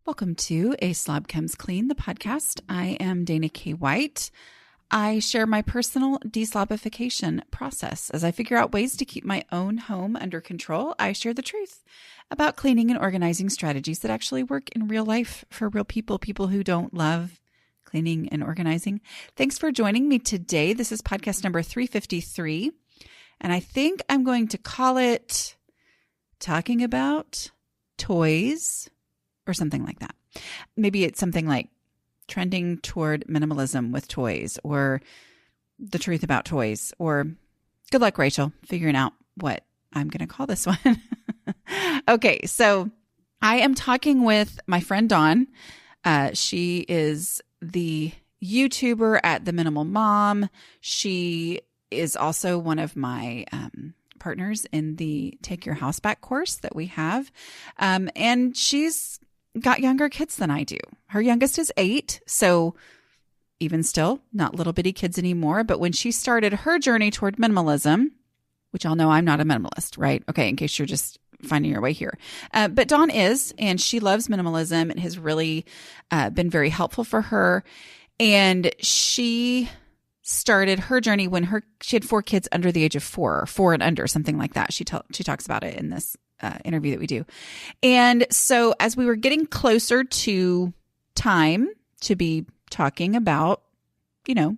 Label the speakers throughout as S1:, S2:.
S1: Welcome to A Slob Comes Clean, the podcast. I am Dana K. White. I share my personal deslobification process. As I figure out ways to keep my own home under control, I share the truth about cleaning and organizing strategies that actually work in real life for real people, people who don't love cleaning and organizing. Thanks for joining me today. This is podcast number 353, and I think I'm going to call it Talking About Toys or something like that. Maybe it's something like Trending Toward Minimalism with Toys, or The Truth About Toys, or good luck, Rachel, figuring out what I'm going to call this one. Okay, so I am talking with my friend Dawn. She is the YouTuber at The Minimal Mom. She is also one of my partners in the Take Your House Back course that we have. And she's got younger kids than I do. Her youngest is 8, so even still, not little bitty kids anymore. But when she started her journey toward minimalism, which y'all know I'm not a minimalist, right? Okay, in case you're just finding your way here. But Dawn is, and she loves minimalism. It has really been very helpful for her. And she started her journey when she had 4 kids under the age of 4 and under, something like that. She talks about it in this interview that we do. And so as we were getting closer to time to be talking about,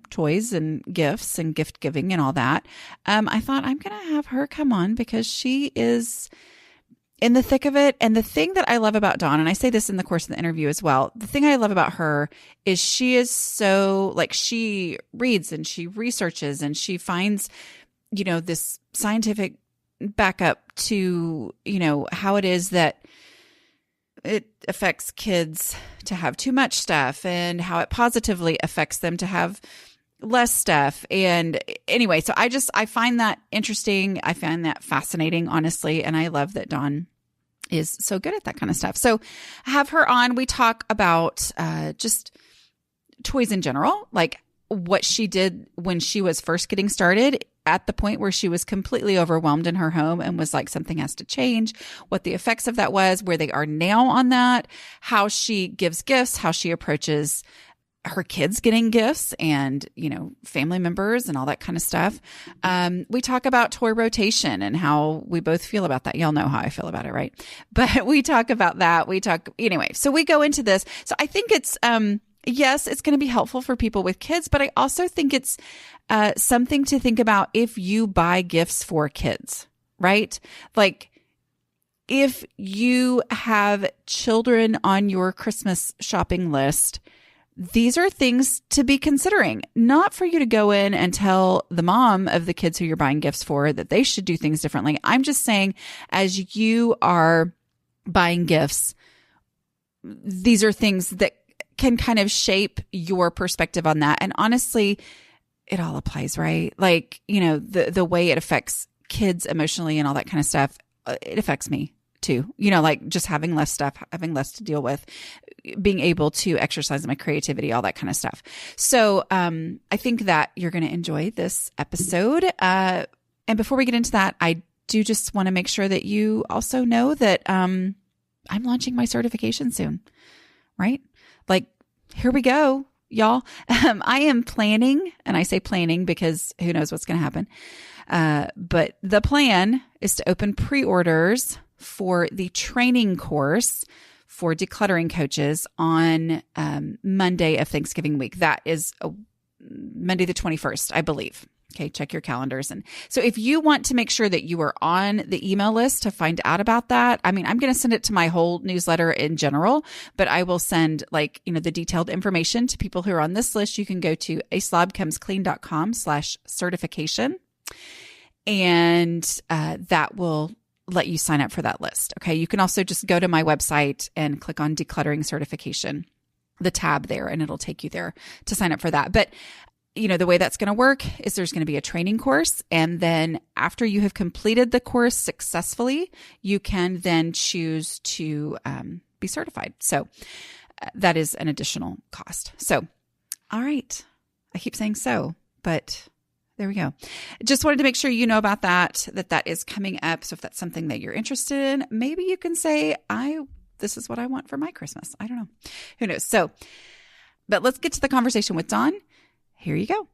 S1: toys and gifts and gift giving and all that, I thought I'm going to have her come on because she is in the thick of it. And the thing that I love about Dawn, and I say this in the course of the interview as well, the thing I love about her is she is so, she reads and she researches and she finds, this scientific backup to, how it is that it affects kids to have too much stuff and how it positively affects them to have less stuff. And anyway, so I find that interesting. I find that fascinating, honestly. And I love that Dawn is so good at that kind of stuff. So I have her on. We talk about just toys in general, like what she did when she was first getting started at the point where she was completely overwhelmed in her home and was like, something has to change, what the effects of that was, where they are now on that, how she gives gifts, how she approaches her kids getting gifts and, family members and all that kind of stuff. We talk about toy rotation and how we both feel about that. Y'all know how I feel about it, right? But we talk about that. Anyway, so we go into this. So I think it's, yes, it's going to be helpful for people with kids, but I also think it's something to think about if you buy gifts for kids, right? Like if you have children on your Christmas shopping list, these are things to be considering, not for you to go in and tell the mom of the kids who you're buying gifts for that they should do things differently. I'm just saying, as you are buying gifts, these are things that can kind of shape your perspective on that. And honestly, it all applies, right? Like, the way it affects kids emotionally and all that kind of stuff, it affects me too. Like just having less stuff, having less to deal with, being able to exercise my creativity, all that kind of stuff. So I think that you're going to enjoy this episode. And before we get into that, I do just want to make sure that you also know that I'm launching my certification soon, right? Like, here we go, y'all. I am planning, and I say planning because who knows what's going to happen. But the plan is to open pre-orders for the training course for decluttering coaches on Monday of Thanksgiving week. That is Monday the 21st, I believe. Okay, check your calendars. And so if you want to make sure that you are on the email list to find out about that, I'm going to send it to my whole newsletter in general, but I will send the detailed information to people who are on this list. You can go to aslobcomesclean.com/certification, and that will let you sign up for that list. Okay. You can also just go to my website and click on decluttering certification, the tab there, and it'll take you there to sign up for that. But the way that's going to work is there's going to be a training course. And then after you have completed the course successfully, you can then choose to be certified. So that is an additional cost. So, all right. I keep saying so, but there we go. Just wanted to make sure you know about that is coming up. So if that's something that you're interested in, maybe you can say, I this is what I want for my Christmas. I don't know. Who knows? So, but let's get to the conversation with Dawn. Here you go.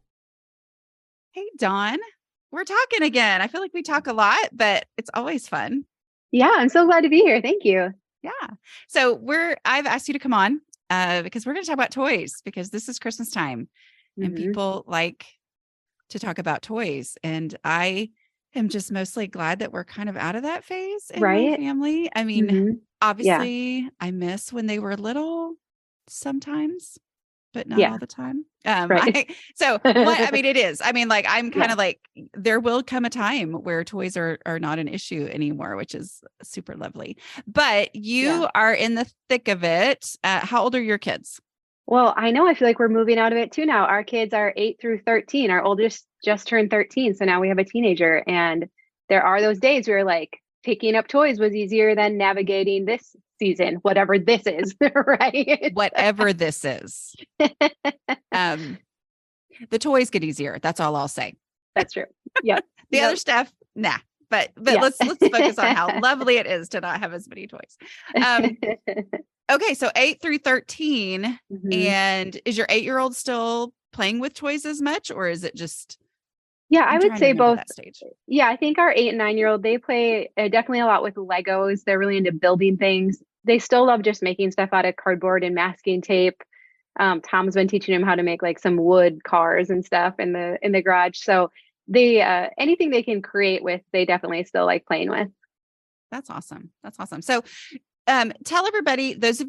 S1: Hey, Dawn. We're talking again. I feel like we talk a lot, but it's always fun.
S2: Yeah, I'm so glad to be here. Thank you.
S1: Yeah. So I've asked you to come on because we're going to talk about toys because this is Christmas time and people like to talk about toys. And I am just mostly glad that we're kind of out of that phase in my family. I mean, obviously I miss when they were little sometimes, but not all the time. It is. I mean, like, I'm kind of like, there will come a time where toys are not an issue anymore, which is super lovely. But you are in the thick of it. How old are your kids?
S2: Well, I know. I feel like we're moving out of it too now. Our kids are 8 through 13. Our oldest just turned 13. So now we have a teenager. And there are those days where like picking up toys was easier than navigating this season, whatever this is, right?
S1: Whatever this is. The toys get easier. That's all I'll say.
S2: That's true. Yeah.
S1: The other stuff, nah. But let's focus on how lovely it is to not have as many toys. Okay, so 8 through 13, and is your 8-year-old still playing with toys as much, or is it just?
S2: Yeah, I would say both. That stage. Yeah, I think our 8 and 9-year-old, they play definitely a lot with Legos. They're really into building things. They still love just making stuff out of cardboard and masking tape. Tom's been teaching him how to make like some wood cars and stuff in the garage. So they anything they can create with, they definitely still like playing with.
S1: That's awesome. So tell everybody, those of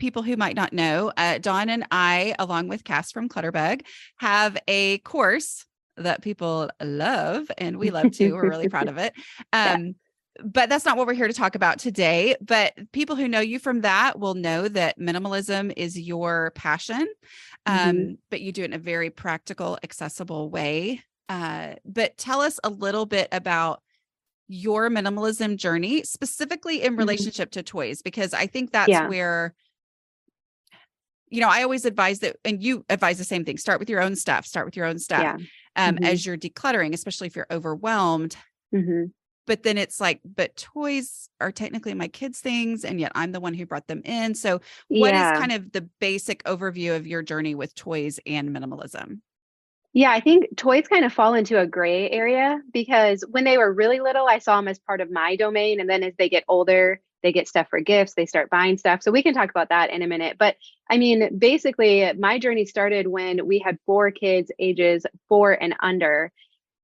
S1: people who might not know, Dawn and I, along with Cass from Clutterbug, have a course that people love, and we love too. We're really proud of it. But that's not what we're here to talk about today. But people who know you from that will know that minimalism is your passion, but you do it in a very practical, accessible way. But tell us a little bit about your minimalism journey, specifically in relationship to toys, because I think that's where, I always advise that, and you advise the same thing, start with your own stuff, as you're decluttering, especially if you're overwhelmed. But then it's like, but toys are technically my kids' things, and yet I'm the one who brought them in. So what is kind of the basic overview of your journey with toys and minimalism?
S2: Yeah, I think toys kind of fall into a gray area because when they were really little, I saw them as part of my domain. And then as they get older, they get stuff for gifts, they start buying stuff. So we can talk about that in a minute. But I mean, basically, my journey started when we had 4 kids ages 4 and under.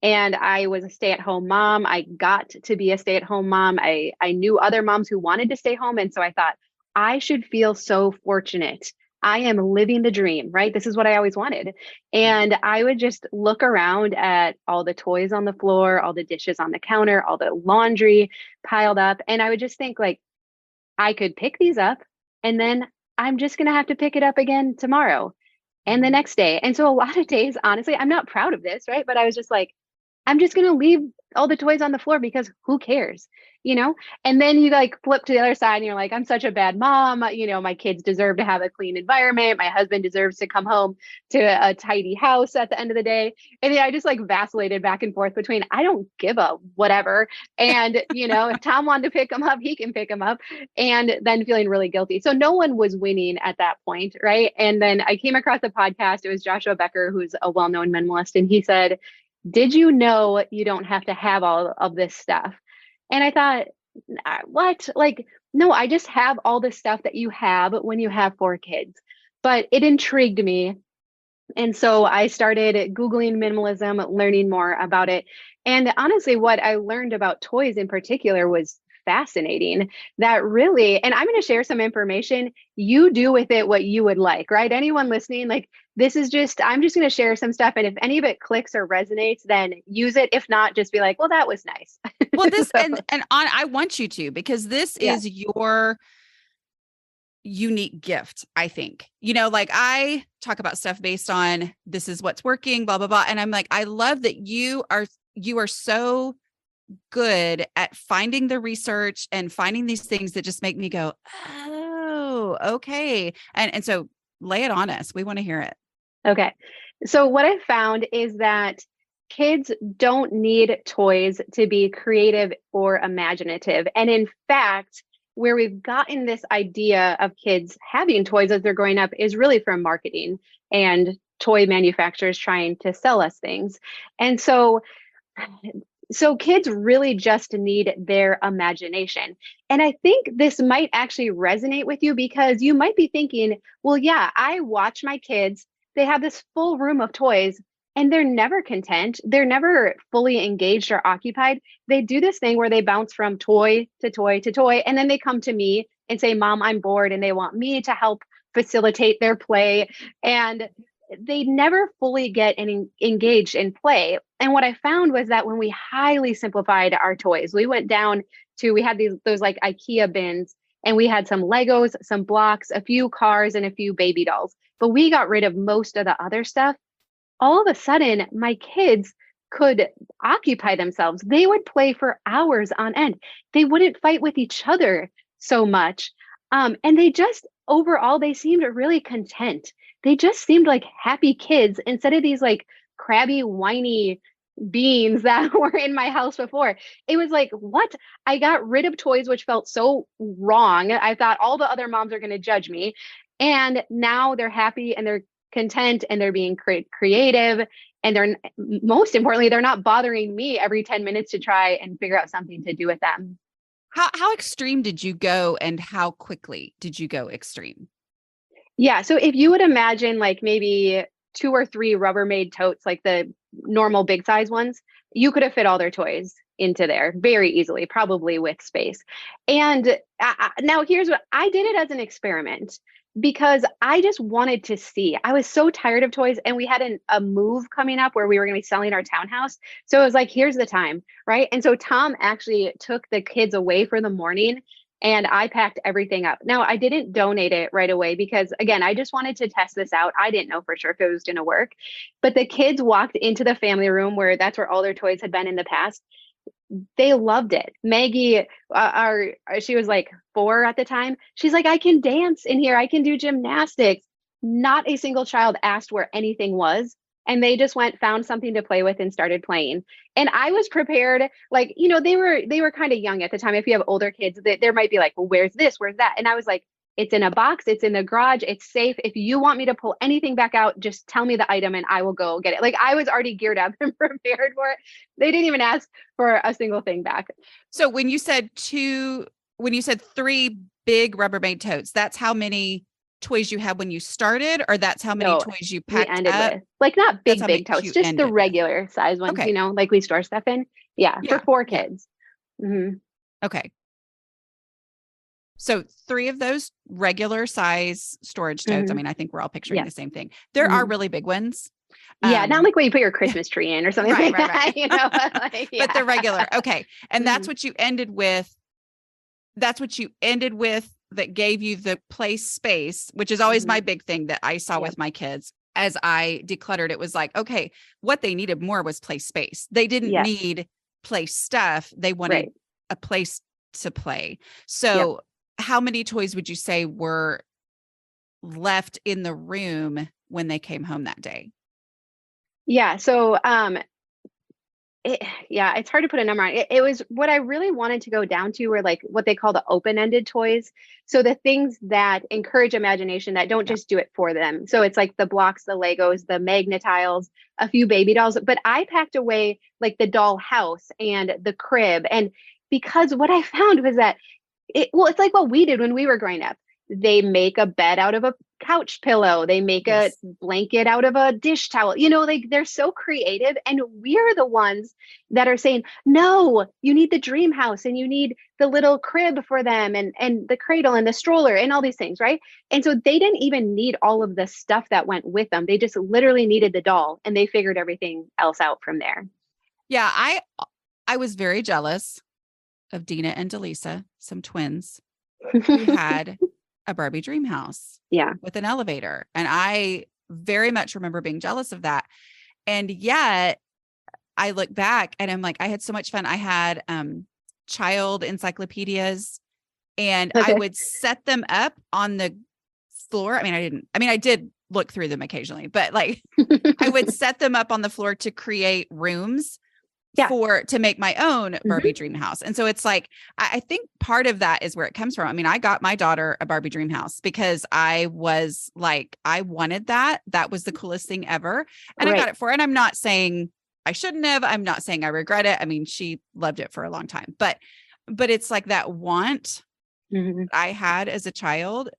S2: And I was a stay-at-home mom. I got to be a stay-at-home mom. I knew other moms who wanted to stay home. And so I thought, I should feel so fortunate. I am living the dream, right? This is what I always wanted. And I would just look around at all the toys on the floor, all the dishes on the counter, all the laundry piled up. And I would just think like, I could pick these up and then I'm just going to have to pick it up again tomorrow and the next day. And so a lot of days, honestly, I'm not proud of this, right? But I was just like, I'm just going to leave all the toys on the floor because who cares, And then you like flip to the other side and you're like, I'm such a bad mom. My kids deserve to have a clean environment. My husband deserves to come home to a tidy house at the end of the day. And I just like vacillated back and forth between, I don't give a whatever. And, if Tom wanted to pick them up, he can pick them up, and then feeling really guilty. So no one was winning at that point. Right. And then I came across a podcast. It was Joshua Becker, who's a well-known minimalist. And he said, did you know you don't have to have all of this stuff? And I thought, what? Like, no, I just have all the stuff that you have when you have 4 kids. But it intrigued me. And so I started Googling minimalism, learning more about it. And honestly, what I learned about toys in particular was fascinating. That really, and I'm going to share some information. You do with it what you would like, right? Anyone listening, like, I'm just going to share some stuff. And if any of it clicks or resonates, then use it. If not, just be like, well, that was nice.
S1: Well, I want you to, because this is your unique gift, I think. Like I talk about stuff based on this is what's working, blah, blah, blah. And I'm like, I love that you are so good at finding the research and finding these things that just make me go, oh, okay. And so lay it on us. We want to hear it.
S2: Okay. So what I found is that kids don't need toys to be creative or imaginative. And in fact, where we've gotten this idea of kids having toys as they're growing up is really from marketing and toy manufacturers trying to sell us things. And so kids really just need their imagination. And I think this might actually resonate with you because you might be thinking, well, yeah, I watch my kids. They have this full room of toys and they're never content. They're never fully engaged or occupied. They do this thing where they bounce from toy to toy to toy. And then they come to me and say, Mom, I'm bored. And they want me to help facilitate their play. And they never fully get engaged in play. And what I found was that when we highly simplified our toys, we went down to, we had those like IKEA bins, and we had some Legos, some blocks, a few cars, and a few baby dolls. But we got rid of most of the other stuff. All of a sudden, my kids could occupy themselves. They would play for hours on end. They wouldn't fight with each other so much. And they just, overall, they seemed really content. They just seemed like happy kids instead of these like crabby, whiny beings that were in my house before. It was like, what? I got rid of toys, which felt so wrong. I thought all the other moms are going to judge me. And now they're happy and they're content and they're being creative. And they're, most importantly, they're not bothering me every 10 minutes to try and figure out something to do with them.
S1: How extreme did you go and how quickly did you go extreme?
S2: Yeah. So if you would imagine like maybe 2 or 3 Rubbermaid totes, like the normal big size ones, you could have fit all their toys into there very easily, probably with space. And now here's what I did: it as an experiment because I just wanted to see. I was so tired of toys, and we had a move coming up where we were going to be selling our townhouse. So it was like, here's the time, right? And so Tom actually took the kids away for the morning and I packed everything up. Now, I didn't donate it right away because, again, I just wanted to test this out. I didn't know for sure if it was going to work. But the kids walked into the family room where that's where all their toys had been in the past. They loved it. Maggie, she was like 4 at the time. She's like, I can dance in here. I can do gymnastics. Not a single child asked where anything was. And they just found something to play with and started playing. And I was prepared, like, they were kind of young at the time. If you have older kids, there might be like, well, where's this? Where's that? And I was like, it's in a box. It's in the garage. It's safe. If you want me to pull anything back out, just tell me the item and I will go get it. Like, I was already geared up and prepared for it. They didn't even ask for a single thing back.
S1: So when you said 3 big Rubbermaid totes, that's how many toys you had when you started, or that's how many toys you packed
S2: ended
S1: up?
S2: With. Like, not big totes, just the regular size ones,
S1: okay.
S2: Like we store stuff in. Yeah. For 4 kids. Yeah. Mm-hmm.
S1: Okay. So 3 of those regular size storage totes.
S2: Mm-hmm.
S1: I mean, I think we're all picturing the same thing. There are really big ones.
S2: Yeah, not like when you put your Christmas tree in or something like that,
S1: But they're regular. Okay. And that's what you ended with. That's what you ended with that gave you the play space, which is always my big thing that I saw with my kids. As I decluttered, it was like, okay, what they needed more was play space. They didn't need play stuff. They wanted a place to play. So how many toys would you say were left in the room when they came home that day?
S2: Yeah. So, it's hard to put a number on it. It was what I really wanted to go down to were like what they call the open-ended toys. So the things that encourage imagination that don't just do it for them. So it's like the blocks, the Legos, the Magnetiles, a few baby dolls. But I packed away like the doll house and the crib. And because what I found was that it's like what we did when we were growing up. They make a bed out of a couch pillow. They make a blanket out of a dish towel. Like they're so creative, and we're the ones that are saying, no, you need the dream house and you need the little crib for them and the cradle and the stroller and all these things. Right. And so they didn't even need all of the stuff that went with them. They just literally needed the doll, and they figured everything else out from there.
S1: Yeah. I was very jealous of Dina and Delisa, some twins who had a Barbie dream house with an elevator. And I very much remember being jealous of that. And yet I look back and I'm like, I had so much fun. I had child encyclopedias, and I would set them up on the floor. I did look through them occasionally, but like I would set them up on the floor to create rooms
S2: Yeah.
S1: to make my own
S2: Mm-hmm.
S1: Barbie dream house. And so it's like, I think part of that is where it comes from. I mean, I got my daughter a Barbie dream house because I was like, I wanted that. That was the coolest thing ever. And I got it for her. And I'm not saying I shouldn't have. I'm not saying I regret it. I mean, she loved it for a long time, but it's like that want I had as a child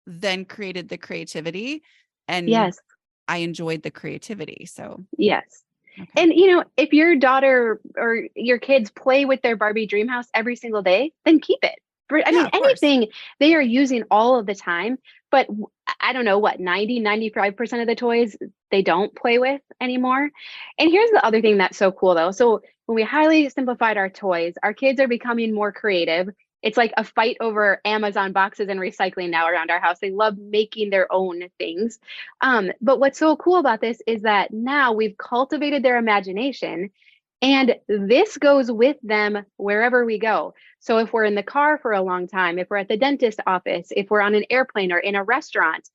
S1: then created the creativity, and
S2: yes,
S1: I enjoyed the creativity. So
S2: yes.
S1: okay.
S2: And if your daughter or your kids play with their Barbie dream house every single day, then keep it. I mean, anything they are using all of the time, but I don't know what, 95% of the toys they don't play with anymore. And here's the other thing that's so cool though. So when we highly simplified our toys, our kids are becoming more creative. It's like a fight over Amazon boxes and recycling now around our house. They love making their own things. But what's so cool about this is that now we've cultivated their imagination, and this goes with them wherever we go. So if we're in the car for a long time, if we're at the dentist office, if we're on an airplane or in a restaurant,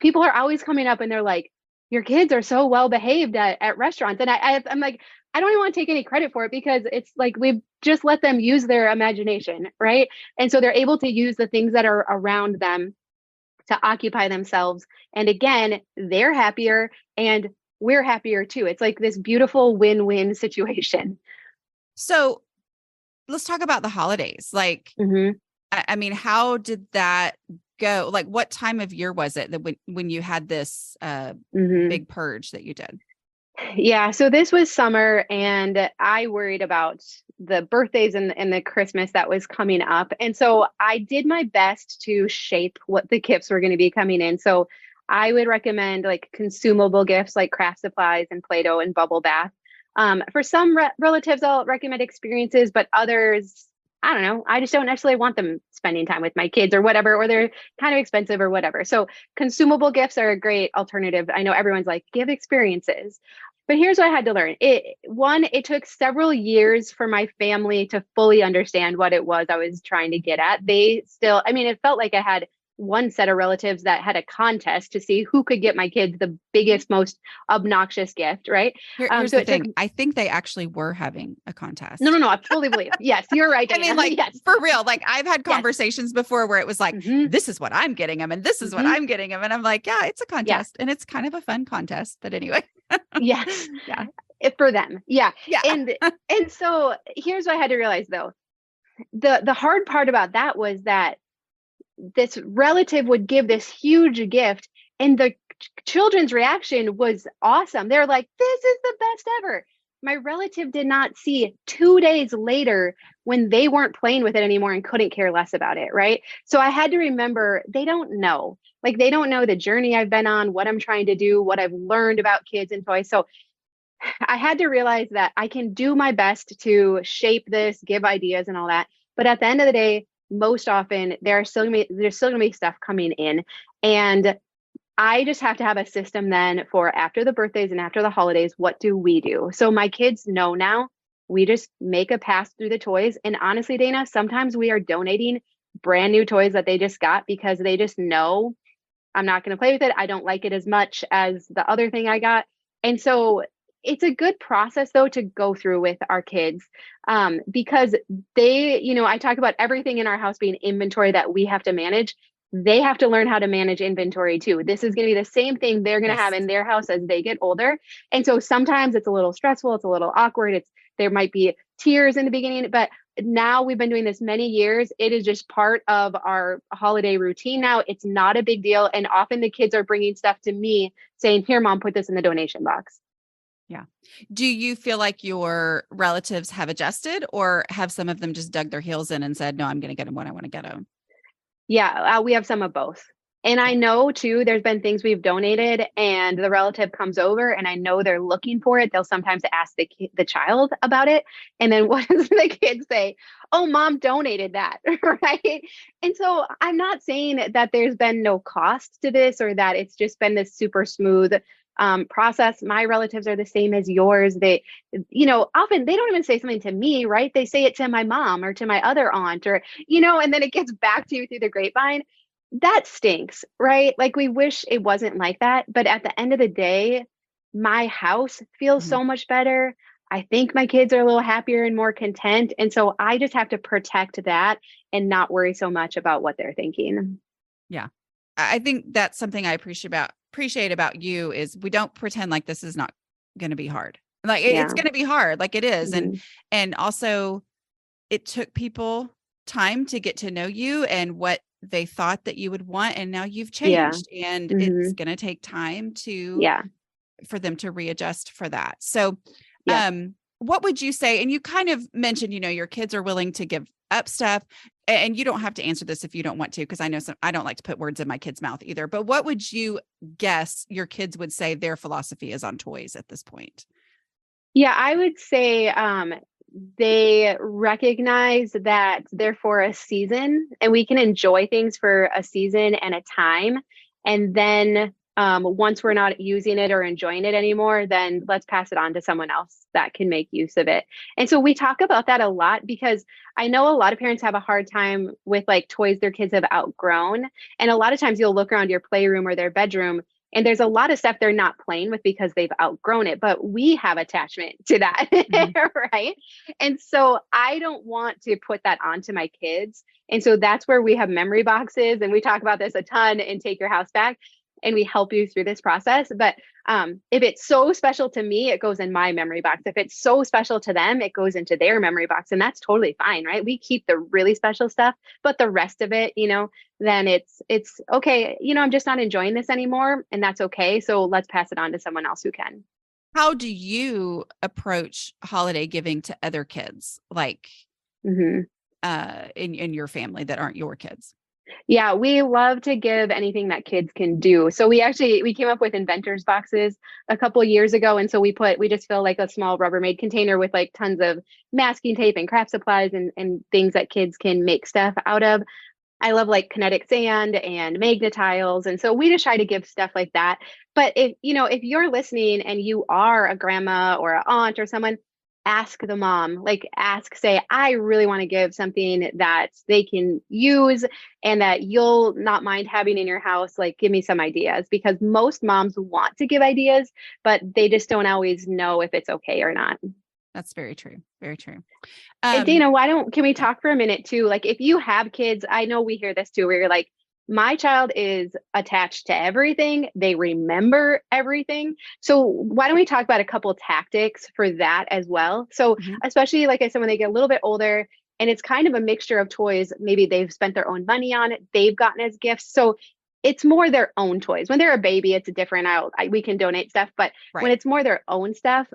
S2: people are always coming up and they're like, your kids are so well behaved at restaurants. And I'm like, I don't even want to take any credit for it, because it's like we've just let them use their imagination, right? And so they're able to use the things that are around them to occupy themselves. And again, they're happier and we're happier too. It's like this beautiful win-win situation.
S1: So let's talk about the holidays. Like, I mean, how did that go? Like, what time of year was it that when you had this big purge that you did?
S2: Yeah, so this was summer, and I worried about the birthdays and the Christmas that was coming up. And so I did my best to shape what the gifts were going to be coming in. So I would recommend like consumable gifts like craft supplies and Play-Doh and bubble bath. For some relatives, I'll recommend experiences, but others, I don't know. I just don't necessarily want them spending time with my kids or whatever, or they're kind of expensive or whatever. So consumable gifts are a great alternative. I know everyone's like, give experiences. But here's what I had to learn. It took several years for my family to fully understand what it was I was trying to get at. They still, I mean, it felt like I had one set of relatives that had a contest to see who could get my kids the biggest, most obnoxious gift, right?
S1: Here's the thing. I think they actually were having a contest.
S2: No, I fully believe. Yes, you're right, Dana.
S1: I mean, like,
S2: yes.
S1: for real. Like, I've had conversations before where it was like, this is what I'm getting them, and this is what I'm getting them. And I'm like, yeah, it's a contest, and it's kind of a fun contest. But anyway.
S2: Yes.
S1: Yeah.
S2: For them. Yeah.
S1: Yeah.
S2: And so here's what I had to realize though. The hard part about that was that this relative would give this huge gift, and the children's reaction was awesome. They're like, this is the best ever. My relative did not see 2 days later when they weren't playing with it anymore and couldn't care less about it, right? So I had to remember, they don't know. Like, they don't know the journey I've been on, what I'm trying to do, what I've learned about kids and toys. So I had to realize that I can do my best to shape this, give ideas and all that. But at the end of the day, most often there's still gonna be stuff coming in. And I just have to have a system then for after the birthdays and after the holidays, what do we do? So my kids know now, we just make a pass through the toys. And honestly, Dana, sometimes we are donating brand new toys that they just got because they just know I'm not going to play with it. I don't like it as much as the other thing I got. And so it's a good process though to go through with our kids, because they, I talk about everything in our house being inventory that we have to manage. They have to learn how to manage inventory too. This is going to be the same thing they're going to have in their house as they get older. And so sometimes it's a little stressful. It's a little awkward. There might be tears in the beginning, but now we've been doing this many years. It is just part of our holiday routine now. It's not a big deal. And often the kids are bringing stuff to me saying, here, mom, put this in the donation box.
S1: Yeah. Do you feel like your relatives have adjusted, or have some of them just dug their heels in and said, no, I'm going to get them when I want to get them?
S2: Yeah, we have some of both. And I know too, there's been things we've donated and the relative comes over and I know they're looking for it. They'll sometimes ask the child about it. And then what does the kid say? Oh, mom donated that, right? And so I'm not saying that there's been no cost to this or that it's just been this super smooth process. My relatives are the same as yours. They, often they don't even say something to me, right? They say it to my mom or to my other aunt or, and then it gets back to you through the grapevine. That stinks, right? Like we wish it wasn't like that. But at the end of the day, my house feels so much better. I think my kids are a little happier and more content. And so I just have to protect that and not worry so much about what they're thinking.
S1: Yeah. I think that's something I appreciate about you is we don't pretend like this is not going to be hard. Like it's
S2: Yeah.
S1: going to be hard, like it is.
S2: Mm-hmm.
S1: And also it took people time to get to know you and what they thought that you would want. And now you've
S2: Yeah.
S1: changed and
S2: Mm-hmm.
S1: it's going to take time
S2: Yeah.
S1: for them to readjust for that. So,
S2: Yep.
S1: what would you say? And you kind of mentioned, your kids are willing to give up stuff, and you don't have to answer this if you don't want to, because I know I don't like to put words in my kid's mouth either. But what would you guess your kids would say their philosophy is on toys at this point?
S2: Yeah, I would say they recognize that they're for a season and we can enjoy things for a season and a time. And then once we're not using it or enjoying it anymore, then let's pass it on to someone else that can make use of it. And so we talk about that a lot because I know a lot of parents have a hard time with like toys their kids have outgrown. And a lot of times you'll look around your playroom or their bedroom and there's a lot of stuff they're not playing with because they've outgrown it, but we have attachment to that, right? And so I don't want to put that onto my kids. And so that's where we have memory boxes, and we talk about this a ton in Take Your House Back, and we help you through this process. But if it's so special to me, it goes in my memory box. If it's so special to them, it goes into their memory box, and that's totally fine, right? We keep the really special stuff, but the rest of it, then it's okay. I'm just not enjoying this anymore, and that's okay. So let's pass it on to someone else who can.
S1: How do you approach holiday giving to other kids, like
S2: Mm-hmm.
S1: in your family that aren't your kids?
S2: Yeah, we love to give anything that kids can do. So we came up with inventors boxes a couple years ago. And so we just fill like a small Rubbermaid container with like tons of masking tape and craft supplies and things that kids can make stuff out of. I love like kinetic sand and magnetiles. And so we just try to give stuff like that. But if you're listening and you are a grandma or an aunt or someone, ask the mom, say, I really want to give something that they can use and that you'll not mind having in your house. Like, give me some ideas, because most moms want to give ideas, but they just don't always know if it's okay or not.
S1: That's very true. Very true.
S2: And Dana, can we talk for a minute too? Like, if you have kids, I know we hear this too, where you're like, my child is attached to everything. They remember everything. So why don't we talk about a couple tactics for that as well? So especially like I said, when they get a little bit older and it's kind of a mixture of toys, maybe they've spent their own money on it, they've gotten as gifts. So it's more their own toys. When they're a baby, it's different. We can donate stuff, but when it's more their own stuff,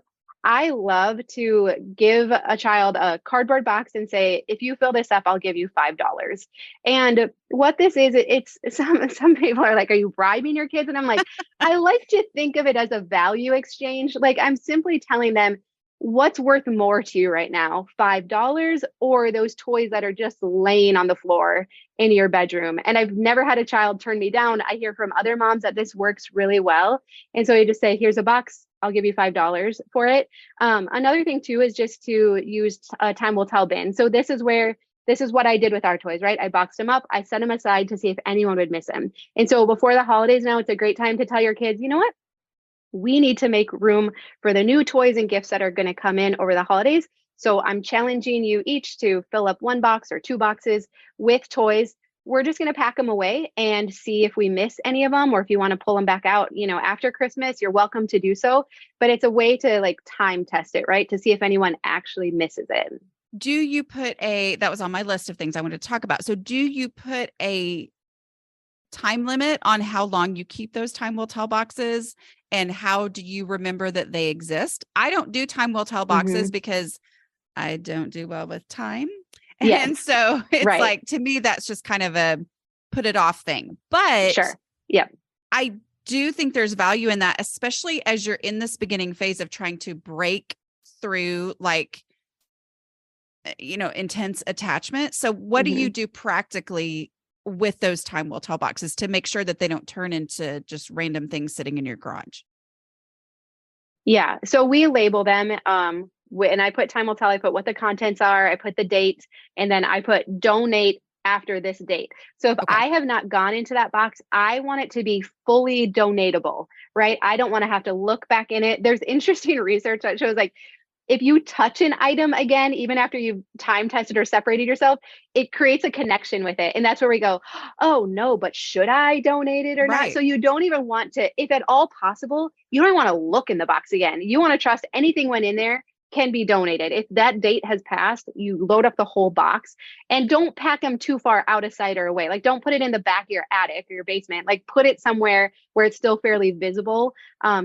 S2: I love to give a child a cardboard box and say, if you fill this up, I'll give you $5. And what this is, it's some people are like, are you bribing your kids? And I'm like, I like to think of it as a value exchange. Like, I'm simply telling them what's worth more to you right now, $5 or those toys that are just laying on the floor in your bedroom. And I've never had a child turn me down. I hear from other moms that this works really well. And so you just say, here's a box. I'll give you $5 for it. Another thing too is just to use a time will tell bin. So this is what I did with our toys, right? I boxed them up. I set them aside to see if anyone would miss them. And so before the holidays now, it's a great time to tell your kids, you know what? We need to make room for the new toys and gifts that are going to come in over the holidays. So I'm challenging you each to fill up one box or two boxes with toys. We're just going to pack them away and see if we miss any of them, or if you want to pull them back out, after Christmas, you're welcome to do so. But it's a way to like time test it, right? To see if anyone actually misses it.
S1: Do you put that was on my list of things I wanted to talk about. So do you put a time limit on how long you keep those time will tell boxes, and how do you remember that they exist? I don't do time will tell boxes because I don't do well with time.
S2: Yes.
S1: And so it's like, to me, that's just kind of a put it off thing. But
S2: sure. Yeah.
S1: I do think there's value in that, especially as you're in this beginning phase of trying to break through intense attachment. So what do you do practically with those time will tell boxes to make sure that they don't turn into just random things sitting in your garage?
S2: Yeah. So we label them. And I put time will tell, I put what the contents are, I put the date, and then I put donate after this date. So if I have not gone into that box, I want it to be fully donatable, right? I don't want to have to look back in it. There's interesting research that shows like if you touch an item again, even after you've time tested or separated yourself, it creates a connection with it. And that's where we go, oh no, but should I donate it or not?
S1: Right.
S2: So you don't even want to, if at all possible, you don't want to look in the box again. You want to trust anything went in there can be donated. If that date has passed, you load up the whole box and don't pack them too far out of sight or away. Like don't put it in the back of your attic or your basement. Like put it somewhere where it's still fairly visible,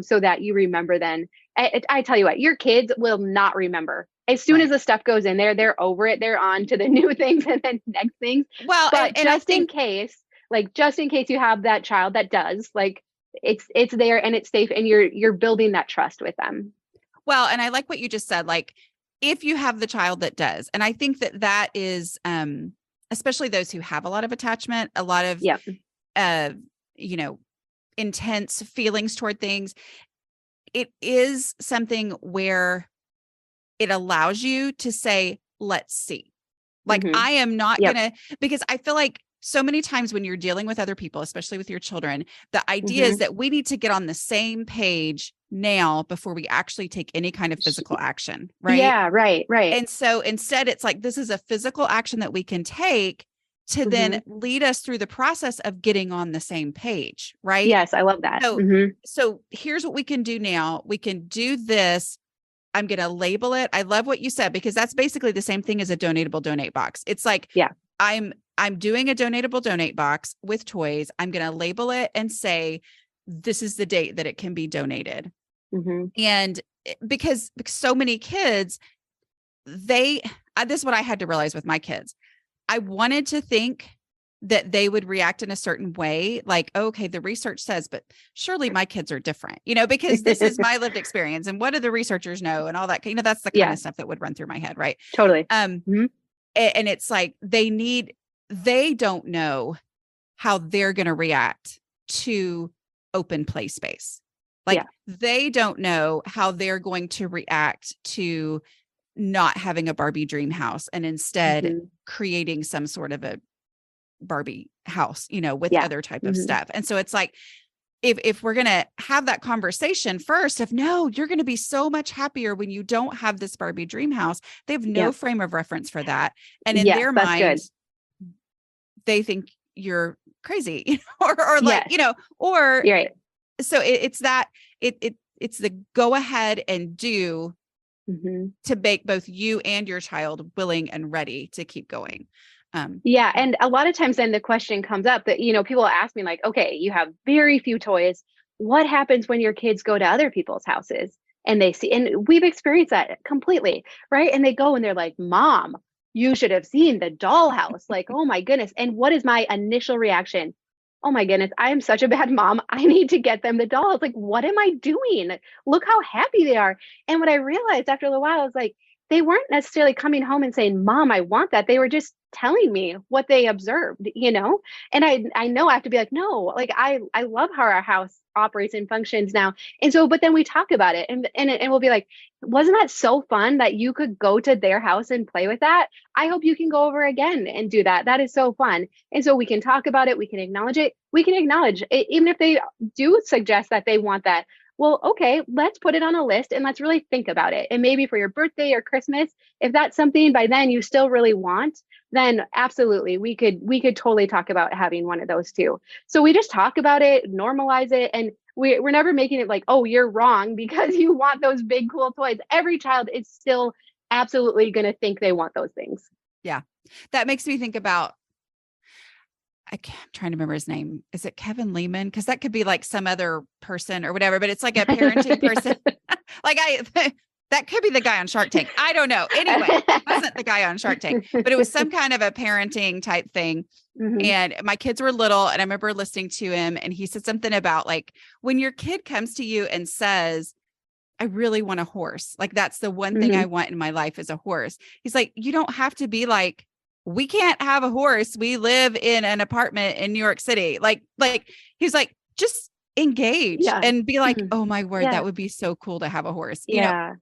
S2: so that you remember then. I tell you what, your kids will not remember. As soon as
S1: Right.
S2: the stuff goes in there, they're over it. They're on to the new things and then next things.
S1: Well,
S2: But
S1: and I
S2: just in
S1: think,
S2: case, like just in case you have that child that does, like it's there and it's safe and you're building that trust with them.
S1: well, and I like what you just said, like if you have the child that does, and I think that that is, especially those who have a lot of attachment, a lot of,
S2: Yep.
S1: you know, intense feelings toward things. It is something where it allows you to say, let's see. Like,
S2: Mm-hmm.
S1: I am not
S2: Yep.
S1: gonna, because I feel like so many times when you're dealing with other people, especially with your children, the idea is
S2: Mm-hmm.
S1: that we need to get on the same page now before we actually take any kind of physical action, right?
S2: Yeah, right, right.
S1: And so instead, it's like, this is a physical action that we can take to
S2: Mm-hmm.
S1: then lead us through the process of getting on the same page, right?
S2: Yes, I love that.
S1: So,
S2: Mm-hmm.
S1: so here's what we can do now. We can do this. I'm going to label it. I love what you said, because that's basically the same thing as a donatable donate box. It's like,
S2: Yeah.
S1: I'm doing a donatable donate box with toys. I'm going to label it and say, this is the date that it can be donated.
S2: Mm-hmm.
S1: And because so many kids, this is what I had to realize with my kids. I wanted to think that they would react in a certain way, like, okay, the research says, but surely my kids are different, because this is my lived experience. And what do the researchers know and all that, that's the kind
S2: Yeah,
S1: of stuff that would run through my head. Right.
S2: totally.
S1: And it's like, they don't know how they're going to react to open play space. Like
S2: Yeah.
S1: they don't know how they're going to react to not having a Barbie dream house and instead
S2: Mm-hmm.
S1: creating some sort of a Barbie house, with
S2: Yeah.
S1: other type of
S2: Mm-hmm.
S1: stuff. And so it's like, if we're going to have that conversation first of, no, you're going to be so much happier when you don't have this Barbie dream house. They have no
S2: Yep.
S1: frame of reference for that. And in
S2: Yes,
S1: their
S2: that's good.
S1: minds, they think you're crazy or like,
S2: Yes.
S1: or
S2: You're right.
S1: so it's the go ahead and do
S2: Mm-hmm.
S1: to make both you and your child willing and ready to keep going.
S2: Yeah. And a lot of times then the question comes up that, people ask me like, okay, you have very few toys. What happens when your kids go to other people's houses and they see, and we've experienced that completely, right? And they go and they're like, Mom, you should have seen the dollhouse. Like, oh my goodness. And what is my initial reaction? Oh my goodness, I am such a bad mom. I need to get them the dolls. Like, what am I doing? Look how happy they are. And what I realized after a little while is like, they weren't necessarily coming home and saying, Mom, I want that. They were just telling me what they observed. And I know I have to be like, no, like I love how our house operates and functions now. And so, but then we talk about it and we'll be like, wasn't that so fun that you could go to their house and play with that? I hope you can go over again and do that. That is so fun. And so we can talk about it. We can acknowledge it. We can acknowledge it, even if they do suggest that they want that. Well, okay, let's put it on a list and let's really think about it. And maybe for your birthday or Christmas, if that's something by then you still really want, then absolutely we could totally talk about having one of those too. So we just talk about it, normalize it, and we're never making it like, oh, you're wrong because you want those big cool toys. Every child is still absolutely going to think they want those things.
S1: Yeah. That makes me think about, I'm trying to remember his name. Is it Kevin Lehman? Because that could be like some other person or whatever, but it's like a parenting person. That could be the guy on Shark Tank. I don't know. Anyway, it wasn't the guy on Shark Tank, but it was some kind of a parenting type thing.
S2: Mm-hmm.
S1: And my kids were little and I remember listening to him and he said something about like, when your kid comes to you and says, I really want a horse. Like that's the one thing I want in my life is a horse. He's like, you don't have to be like, we can't have a horse. We live in an apartment in New York City. Like he's like, just engage and be like, oh my word, that would be so cool to have a horse. You know?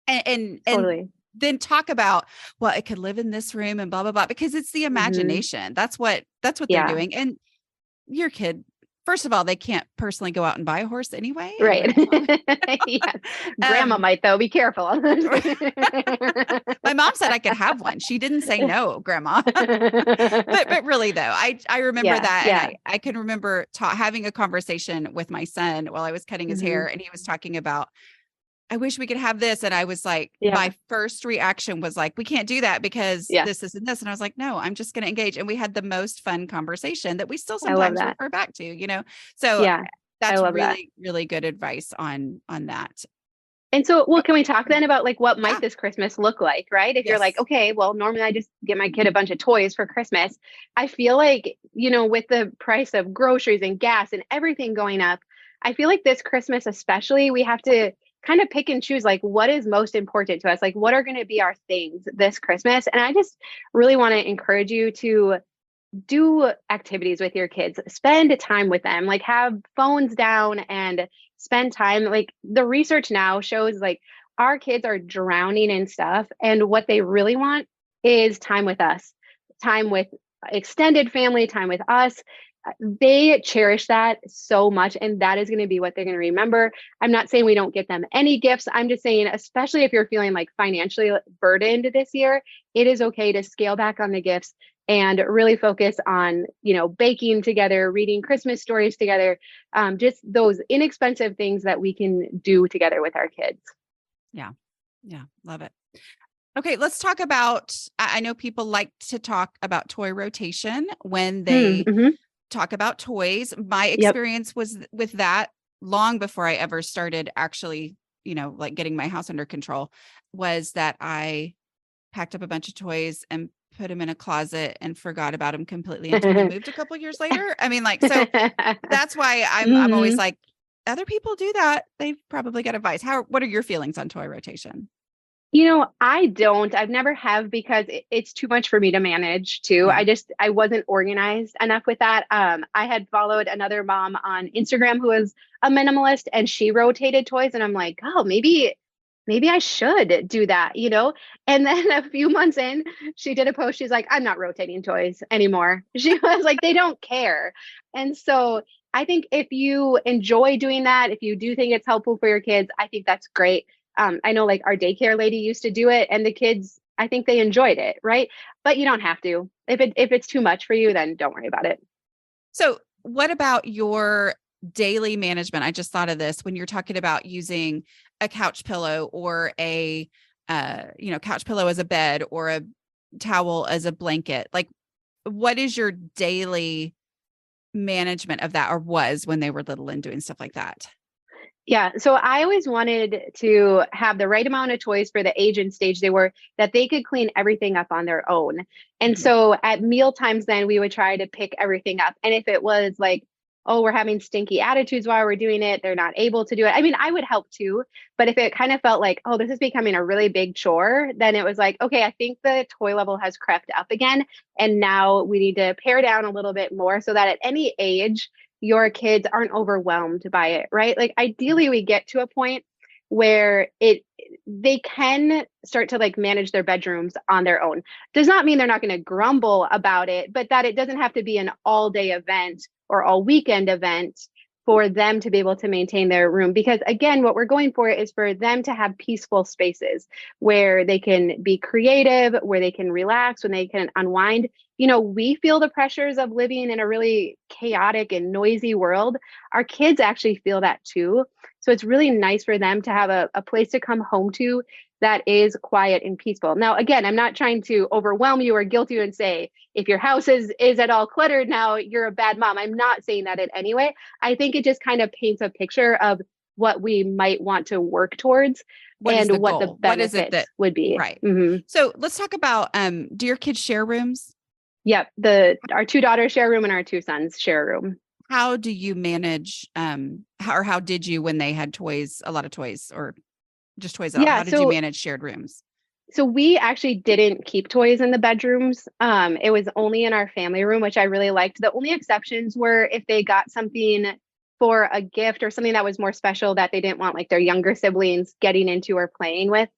S1: And
S2: totally.
S1: Then talk about, well, it could live in this room and blah, blah, blah, because it's the imagination. That's what they're doing. And your kid first of all, they can't personally go out and buy a horse anyway.
S2: Right. Yes. Grandma might though. Be careful.
S1: My mom said I could have one. She didn't say no, Grandma. but really though, I remember that.
S2: Yeah.
S1: And I can remember having a conversation with my son while I was cutting his hair, and he was talking about, I wish we could have this. And I was like, my first reaction was like, we can't do that because this and this. And I was like, no, I'm just going to engage. And we had the most fun conversation that we still sometimes refer back to, you know? So that's really, really good advice on that.
S2: And so, well, can we talk then about like, what might this Christmas look like, right? If you're like, okay, well, normally I just get my kid a bunch of toys for Christmas. I feel like, you know, with the price of groceries and gas and everything going up, I feel like this Christmas, especially, we have to kind of pick and choose, like, what is most important to us? Like, what are going to be our things this Christmas? And I just really want to encourage you to do activities with your kids, spend time with them, like have phones down and spend time. Like the research now shows like our kids are drowning in stuff. And what they really want is time with us, time with extended family, time with us. They cherish that so much. And that is going to be what they're going to remember. I'm not saying we don't get them any gifts. I'm just saying, especially if you're feeling like financially burdened this year, it is okay to scale back on the gifts and really focus on, you know, baking together, reading Christmas stories together, just those inexpensive things that we can do together with our kids.
S1: Yeah. Yeah. Love it. Okay. Let's talk about, I know people like to talk about toy rotation when they talk about toys. My experience was with that long before I ever started actually, you know, like getting my house under control, was that I packed up a bunch of toys and put them in a closet and forgot about them completely until we moved a couple years later. I mean, like, so that's why I'm always like, other people do that. They've probably got advice. What are your feelings on toy rotation?
S2: You know, I don't. I've never have because it's too much for me to manage too.
S1: Yeah.
S2: I wasn't organized enough with that. I had followed another mom on Instagram who was a minimalist and she rotated toys. And I'm like, oh, maybe I should do that, you know? And then a few months in, she did a post. She's like, I'm not rotating toys anymore. She was like, they don't care. And so I think if you enjoy doing that, if you do think it's helpful for your kids, I think that's great. I know like our daycare lady used to do it and the kids, I think they enjoyed it. Right. But you don't have to. If it's too much for you, then don't worry about it.
S1: So what about your daily management? I just thought of this when you're talking about using a couch pillow or a, couch pillow as a bed or a towel as a blanket. Like, what is your daily management of that, or was when they were little and doing stuff like that?
S2: Yeah. So I always wanted to have the right amount of toys for the age and stage they were, that they could clean everything up on their own. And so at meal times, then we would try to pick everything up. And if it was like, oh, we're having stinky attitudes while we're doing it, they're not able to do it. I mean, I would help too. But if it kind of felt like, oh, this is becoming a really big chore, then it was like, okay, I think the toy level has crept up again. And now we need to pare down a little bit more so that at any age, your kids aren't overwhelmed by it, right? Like ideally we get to a point where they can start to like manage their bedrooms on their own. Does not mean they're not going to grumble about it, but that it doesn't have to be an all day event or all weekend event for them to be able to maintain their room. Because again, what we're going for is for them to have peaceful spaces where they can be creative, where they can relax, when they can unwind. You know, we feel the pressures of living in a really chaotic and noisy world. Our kids actually feel that too. So it's really nice for them to have a place to come home to that is quiet and peaceful. Now, again, I'm not trying to overwhelm you or guilt you and say, if your house is at all cluttered now, you're a bad mom. I'm not saying that in any way. I think it just kind of paints a picture of what we might want to work towards and what the benefits would be.
S1: Right. So let's talk about, do your kids share rooms?
S2: Yep. Our two daughters share a room and our two sons share a room.
S1: How do you manage, how did you, when they had toys, a lot of toys or just toys at all? How did you manage shared rooms?
S2: So we actually didn't keep toys in the bedrooms. It was only in our family room, which I really liked. The only exceptions were if they got something for a gift or something that was more special that they didn't want like their younger siblings getting into or playing with,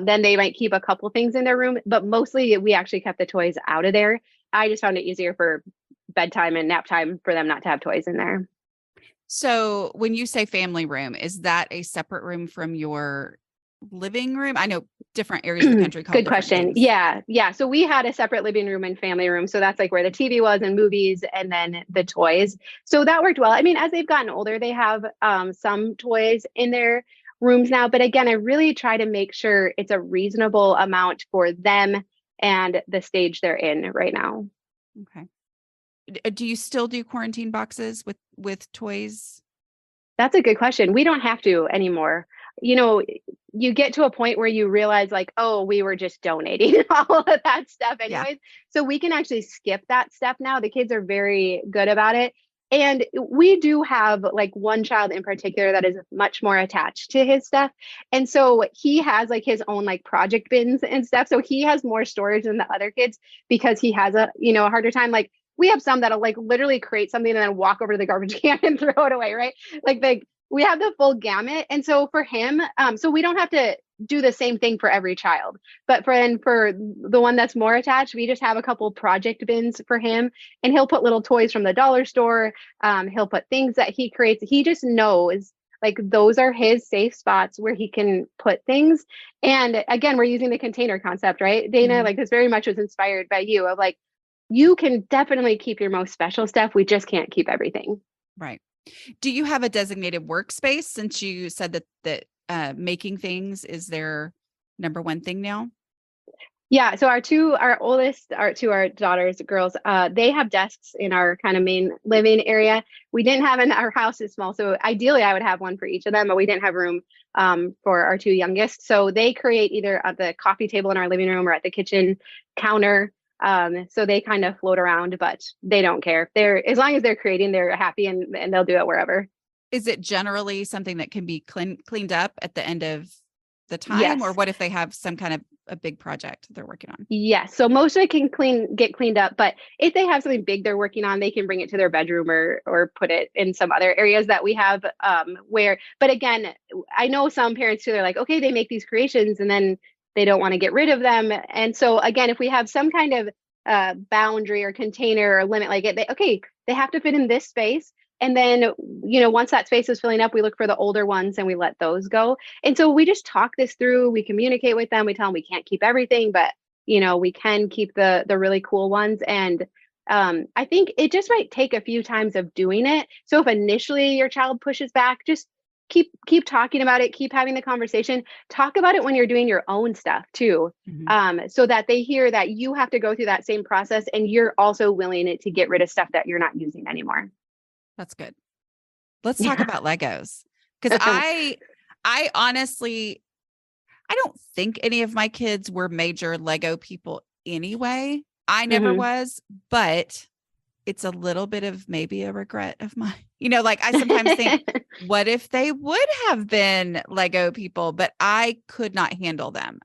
S2: then they might keep a couple things in their room. But mostly we actually kept the toys out of there. I just found it easier for bedtime and nap time for them not to have toys in there.
S1: So when you say family room, is that a separate room from your living room? I know different areas of the country call it
S2: Good
S1: different
S2: question.
S1: things.
S2: Yeah. Yeah. So we had a separate living room and family room. So that's like where the TV was and movies and then the toys. So that worked well. I mean, as they've gotten older, they have some toys in their rooms now. But again, I really try to make sure it's a reasonable amount for them and the stage they're in right now.
S1: Okay. Do you still do quarantine boxes with toys?
S2: That's a good question. We don't have to anymore. You know, you get to a point where you realize, like, oh, we were just donating all of that stuff
S1: Yeah.
S2: anyways. So we can actually skip that step now. The kids are very good about it. And we do have like one child in particular that is much more attached to his stuff. And so he has like his own like project bins and stuff. So he has more storage than the other kids because he has a harder time. Like we have some that'll like literally create something and then walk over to the garbage can and throw it away, right? Like we have the full gamut. And so for him, so we don't have to do the same thing for every child. But for the one that's more attached, we just have a couple project bins for him, and he'll put little toys from the dollar store. He'll put things that he creates. He just knows like those are his safe spots where he can put things. And again, we're using the container concept, right? Dana,
S1: Mhm.
S2: like this very much was inspired by you of like, you can definitely keep your most special stuff. We just can't keep everything.
S1: Right. Do you have a designated workspace since you said that making things is their number one thing now?
S2: Yeah, so our daughters, girls, they have desks in our kind of main living area. We didn't have our house is small, so ideally I would have one for each of them, but we didn't have room for our two youngest. So they create either at the coffee table in our living room or at the kitchen counter. So they kind of float around, but they don't care. They're as long as they're creating, they're happy and they'll do it wherever.
S1: Is it generally something that can be cleaned up at the end of the time? Or
S2: Yes.
S1: what if they have some kind of a big project they're working on?
S2: Yes. So most of it can get cleaned up, but if they have something big they're working on, they can bring it to their bedroom or put it in some other areas that we have where, but again, I know some parents too, they're like, okay, they make these creations and then they don't want to get rid of them. And so again, if we have some kind of boundary or container or limit like it, they have to fit in this space. And then, once that space is filling up, we look for the older ones and we let those go. And so we just talk this through. We communicate with them. We tell them we can't keep everything, but we can keep the really cool ones. And I think it just might take a few times of doing it. So if initially your child pushes back, just keep talking about it, keep having the conversation. Talk about it when you're doing your own stuff too, so that they hear that you have to go through that same process and you're also willing to get rid of stuff that you're not using anymore.
S1: That's good. Let's talk
S2: Yeah.
S1: about Legos. Because I honestly, I don't think any of my kids were major Lego people anyway. I never
S2: Hmm.
S1: was, but it's a little bit of maybe a regret of mine. Like I sometimes think, what if they would have been Lego people, but I could not handle them.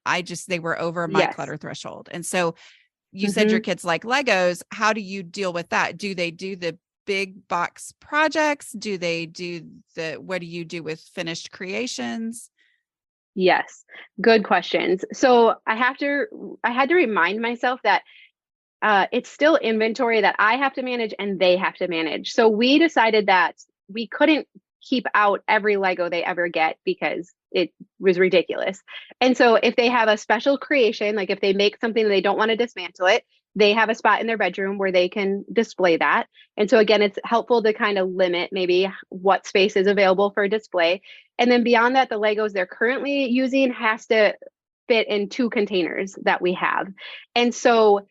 S1: They were over my
S2: Yes.
S1: clutter threshold. And so you said your
S2: Hmm.
S1: kids like Legos. How do you deal with that? Do they do the big box projects? Do they do what do you do with finished creations?
S2: Yes. Good questions. So I had to remind myself that it's still inventory that I have to manage and they have to manage. So we decided that we couldn't keep out every Lego they ever get because it was ridiculous. And so if they have a special creation, like if they make something and they don't want to dismantle it, they have a spot in their bedroom where they can display that. And so again, it's helpful to kind of limit maybe what space is available for display. And then beyond that, the Legos they're currently using has to fit in two containers that we have. And so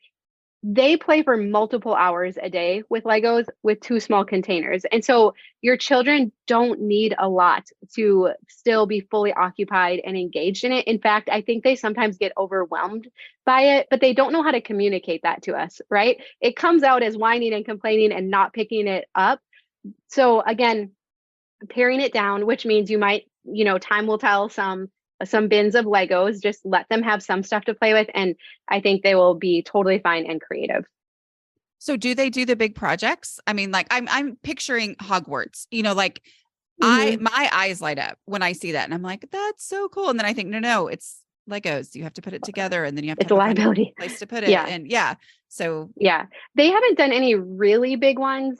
S2: they play for multiple hours a day with Legos with two small containers. And so your children don't need a lot to still be fully occupied and engaged in it. In fact, I think they sometimes get overwhelmed by it, but they don't know how to communicate that to us, right? It comes out as whining and complaining and not picking it up. So again, paring it down, which means you might, time will tell some bins of Legos, just let them have some stuff to play with. And I think they will be totally fine and creative.
S1: So do they do the big projects? I mean, like I'm picturing Hogwarts, like
S2: Hmm.
S1: my eyes light up when I see that and I'm like, that's so cool. And then I think, no, it's Legos. You have to put it together and then you have to
S2: It's
S1: have
S2: a
S1: a fun
S2: liability.
S1: place to put it.
S2: Yeah.
S1: And yeah. So
S2: Yeah. They haven't done any really big ones.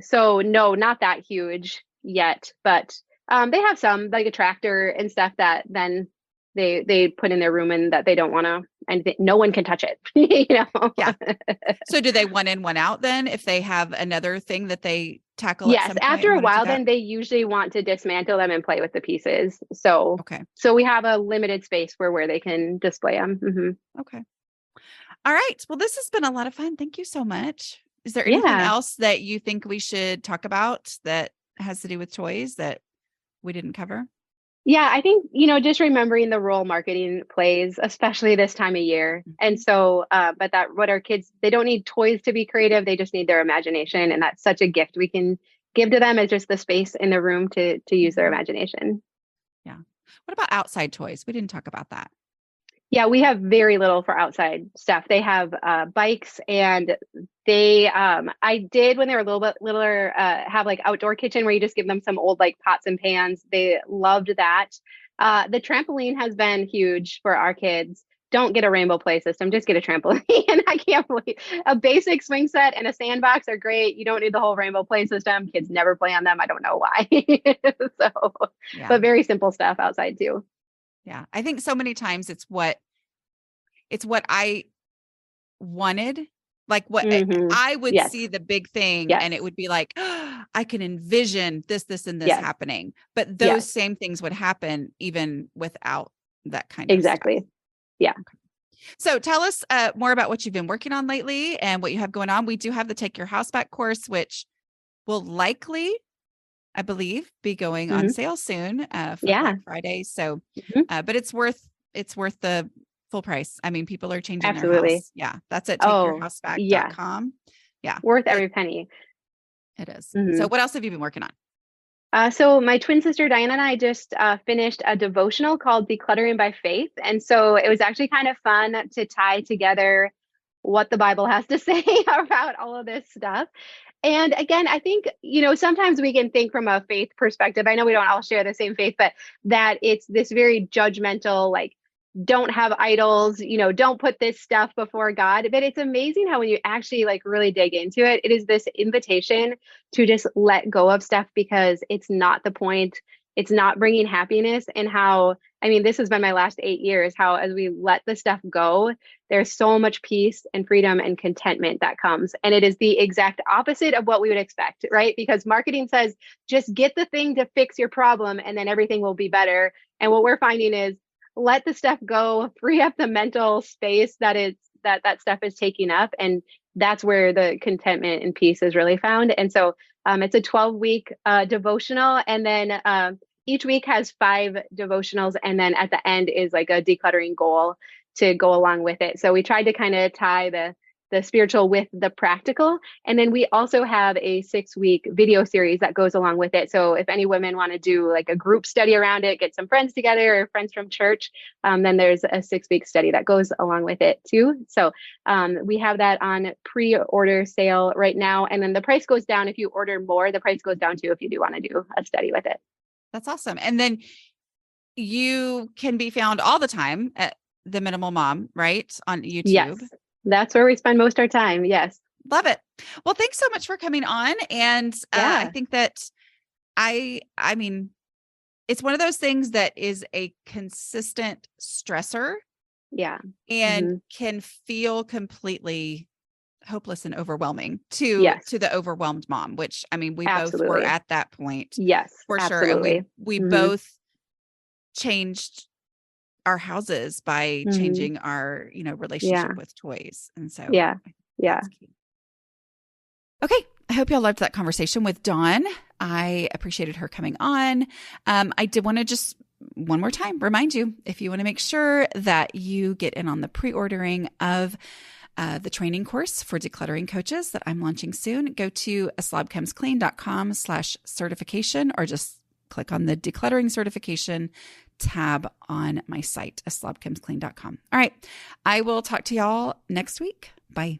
S2: So no, not that huge yet, but they have some like a tractor and stuff that then they put in their room and that they don't want to, and no one can touch it,
S1: Yeah. So do they one in, one out then if they have another thing that they tackle at
S2: Yes,
S1: some point
S2: after
S1: and
S2: a
S1: want to do
S2: while,
S1: that?
S2: then they usually want to dismantle them and play with the pieces. So,
S1: Okay.
S2: so we have a limited space for where they can display them.
S1: Okay. All right. Well, this has been a lot of fun. Thank you so much. Is there anything
S2: Yeah.
S1: else that you think we should talk about that has to do with toys that we didn't cover?
S2: Yeah, I think, just remembering the role marketing plays, especially this time of year. And
S1: Mhm.
S2: so, but that what our kids, they don't need toys to be creative. They just need their imagination. And that's such a gift we can give to them as just the space in the room to use their
S1: Mhm.
S2: imagination.
S1: Yeah. What about outside toys? We didn't talk about that.
S2: Yeah, we have very little for outside stuff. They have bikes, and I did when they were a little bit littler, have like outdoor kitchen where you just give them some old like pots and pans. They loved that. The trampoline has been huge for our kids. Don't get a rainbow play system, just get a trampoline. I can't believe a basic swing set and a sandbox are great. You don't need the whole rainbow play system. Kids never play on them. I don't know why. So,
S1: Yeah.
S2: but very simple stuff outside too.
S1: Yeah. I think so many times it's what I wanted. Like what I would
S2: Yes.
S1: see the big thing
S2: Yes.
S1: and it would be like, oh, I can envision this, and this
S2: Yes.
S1: happening. But those
S2: Yes.
S1: same things would happen even without that kind of stuff.
S2: Exactly. Yeah.
S1: Okay. So tell us more about what you've been working on lately and what you have going on. We do have the Take Your House Back course, which will likely, I believe, be going on
S2: hmm
S1: sale soon for
S2: Yeah.
S1: Black Friday. So,
S2: hmm
S1: but it's worth the full price. I mean, people are changing their
S2: Absolutely.
S1: house. Yeah, that's at
S2: Oh, yeah.
S1: takeyourhouseback.com. Yeah,
S2: Worth
S1: but
S2: every penny.
S1: it is.
S2: hmm
S1: So, what else have you been working on?
S2: So my twin sister Diana and I just finished a devotional called Decluttering by Faith. And so it was actually kind of fun to tie together what the Bible has to say about all of this stuff. And again, I think, sometimes we can think from a faith perspective. I know we don't all share the same faith, but that it's this very judgmental, like, don't have idols, don't put this stuff before God. But it's amazing how when you actually like really dig into it, it is this invitation to just let go of stuff because it's not the point. It's not bringing happiness. And how, I mean, this has been my last 8 years, how as we let the stuff go, there's so much peace and freedom and contentment that comes. And it is the exact opposite of what we would expect, right? Because marketing says, just get the thing to fix your problem and then everything will be better. And what we're finding is let the stuff go, free up the mental space that stuff is taking up. And that's where the contentment and peace is really found. And so it's a 12-week devotional. And then each week has 5 devotionals. And then at the end is like a decluttering goal to go along with it. So we tried to kind of tie the spiritual with the practical. And then we also have a 6-week video series that goes along with it. So if any women want to do like a group study around it, get some friends together or friends from church, then there's a 6-week study that goes along with it too. So we have that on pre-order sale right now. And then the price goes down if you order more. The price goes down too if you do want to do a study with it.
S1: That's awesome. And then you can be found all the time at The Minimal Mom, right? On YouTube.
S2: Yes. That's where we spend most of our time. Yes.
S1: Love it. Well, thanks so much for coming on. And I think that I mean, it's one of those things that is a consistent stressor.
S2: Yeah.
S1: And can feel completely hopeless and overwhelming
S2: Yes.
S1: to the overwhelmed mom, which I mean, we both were
S2: Absolutely.
S1: at that point.
S2: Yes.
S1: For
S2: Absolutely.
S1: sure. And we both changed our houses by changing our, relationship with toys. And so
S2: yeah.
S1: that's key. Okay. I hope y'all loved that conversation with Dawn. I appreciated her coming on. I did want to just one more time remind you, if you want to make sure that you get in on the pre-ordering of the training course for decluttering coaches that I'm launching soon, go to aslobcomesclean.com/certification or just click on the decluttering certification tab on my site, aslobcomesclean.com. All right. I will talk to y'all next week. Bye.